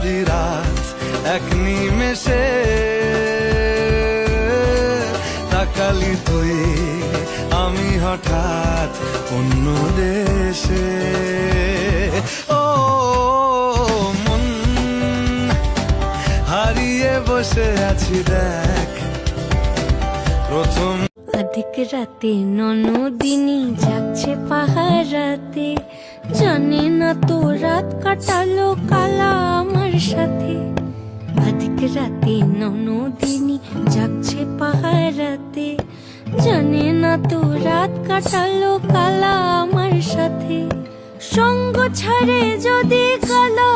সবই রাত এক নিমেষে। তাকালি তুই আমি হঠাৎ অন্য দেশে। ও মন হারিয়ে বসে আছি দেখ প্রথম। অধিক রাতে ননদিনী যাচ্ছে পাহারাতে, জানে না তো রাত কাটালো কালা আমার সাথে। অধিক রাতে ননদিনী যাচ্ছে পাহারাতে, জানে না তো রাত কাটালো কালা আমার সাথে। সঙ্গ ছাড়ে যদি কালো